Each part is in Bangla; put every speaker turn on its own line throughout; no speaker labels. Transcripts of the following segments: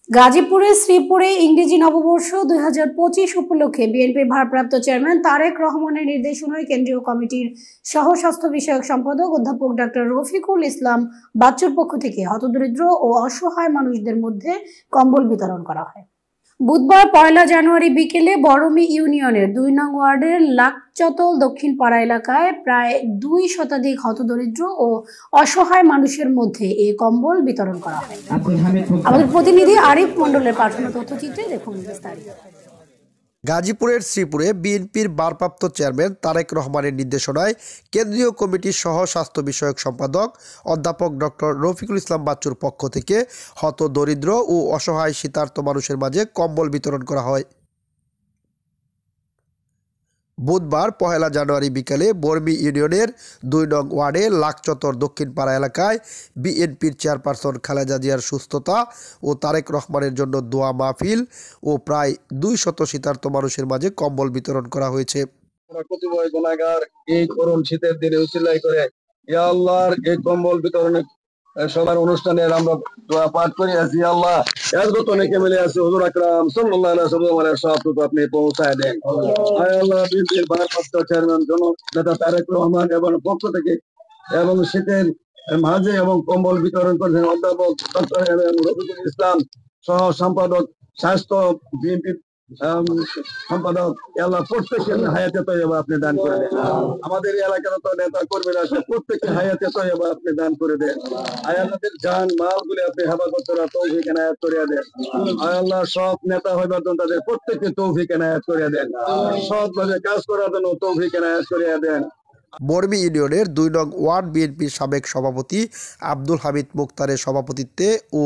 গাজীপুরের শ্রীপুরে ইংরেজি নববর্ষ 2025 উপলক্ষে বিএনপির ভারপ্রাপ্ত চেয়ারম্যান তারেক রহমানের নির্দেশনায় কেন্দ্রীয় কমিটির সহ স্বাস্থ্য বিষয়ক সম্পাদক অধ্যাপক ডক্টর রফিকুল ইসলাম বাচ্চুর পক্ষ থেকে হতদরিদ্র ও অসহায় মানুষদের মধ্যে কম্বল বিতরণ করা হয়। বুধবার 1 জানুয়ারি বিকেলে বড়মি ইউনিয়নের 2 নং ওয়ার্ডের লাকচতল দক্ষিণ পাড়া এলাকায় প্রায় 2 শতাধিক হতদরিদ্র ও অসহায় মানুষের মধ্যে এই কম্বল বিতরণ করা হয়। আমাদের প্রতিনিধি আরিফ মন্ডলের পাঠানো তথ্যচিত্রে দেখুন বিস্তারিত।
গাজীপুরের শ্রীপুরে বিএনপির ভারপ্রাপ্ত চেয়ারম্যান তারেক রহমানের নির্দেশনায় কেন্দ্রীয় কমিটির সহ স্বাস্থ্য বিষয়ক সম্পাদক অধ্যাপক ডক্টর রফিকুল ইসলাম বাচ্চুর পক্ষ থেকে হতদরিদ্র ও অসহায় শীতার্ত মানুষের মাঝে কম্বল বিতরণ করা হয়। বুধবার 1 জানুয়ারি বিকালে বর্মি ইউনিয়নের 2 নং ওয়ার্ডে লাকচতর দক্ষিণ পাড়া এলাকায় বিএনপির চেয়ারপারসন খালেদা জিয়ার সুস্থতা ও তারেক রহমানের জন্য দোয়া মাহফিল ও প্রায় 200 শীতার্ত মানুষের মাঝে কম্বল বিতরণ করা হয়েছে।
প্রতিবয় গুনাহগার এই করুণ শীতের দিনে উসিলাই করে ইয়া আল্লাহর এই কম্বল বিতরণে সবার অনুষ্ঠানে আমরা দোয়া পাঠ করি আছি। আল্লাহ এত নেকে মিলে আছে হুজুর আকরাম সাল্লাল্লাহু আলাইহি ওয়াসাল্লামের সওয়াবটুকু আপনি পৌঁছায় দেন। আয় আল্লাহ, বিএনপির ভারপ্রাপ্ত চেয়ারম্যান জননেতা তারেক রহমান এবং পক্ষ থেকে এবং শীতের মাঝে এবং কম্বল বিতরণ করেছেন অধ্যাপক ডক্টর রফিকুল ইসলাম সহ সম্পাদক স্বাস্থ্য বিএনপির সম্পাদক। আল্লাহ প্রত্যেকের হায়াতে তয়্যবা আপনি দান করে দেন। আমাদের এলাকার তো নেতা কর্মীরা আছে, প্রত্যেকের হায়াতে তয়্যবা আপনি দান করে দেন। আয় আল্লাহদের জান মাল গুলি আপনি হেফাজত করার তৌফিক এনায়েত করে দেন। আয় আল্লাহ, সব নেতা হইবার জন্য তাদের প্রত্যেককে তৌফিক এনায়েত করে দেন, সৎভাবে কাজ করার জন্য তৌফিক এনায়েত করে দেন।
বর্মি ইউনিয়নের 2 নং ওয়ার্ড বিএনপির সাবেক সভাপতি আব্দুল হামিদ মুক্তারের সভাপতিত্বে ও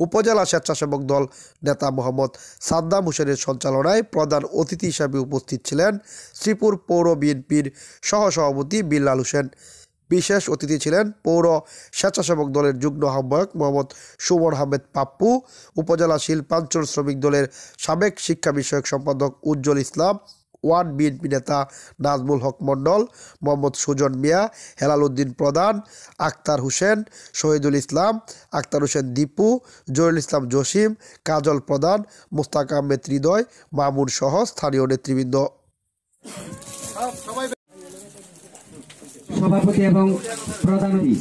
উপজেলা স্বেচ্ছাসেবক দল নেতা মোহাম্মদ সাদ্দাম হোসেনের সঞ্চালনায় প্রধান অতিথি হিসাবে উপস্থিত ছিলেন শ্রীপুর পৌর বিএনপির সহসভাপতি বিল্লাল হোসেন। বিশেষ অতিথি ছিলেন পৌর স্বেচ্ছাসেবক দলের যুগ্ম আহ্বায়ক মোহাম্মদ সুমন আহমেদ পাপ্পু, উপজেলা শিল্পাঞ্চল শ্রমিক দলের সাবেক শিক্ষা বিষয়ক সম্পাদক উজ্জ্বল ইসলাম, ওয়ার্ড বিএনপি নেতা নাজমুল হক মন্ডল, মোহাম্মদ সুজন মিয়া, হেলাল উদ্দিন প্রধান, আক্তার হোসেন, শহীদুল ইসলাম, আক্তার হোসেন দীপু, জহিরুল ইসলাম জসিম, কাজল প্রধান, মুস্তাক আহমেদ হৃদয়, মামুন সহ স্থানীয় নেতৃবৃন্দ।
সভাপতি এবং প্রধান অতিথি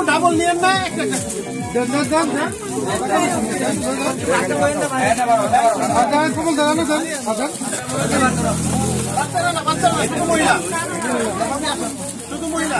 ডাবল নিয়ে না শুধু মহিলা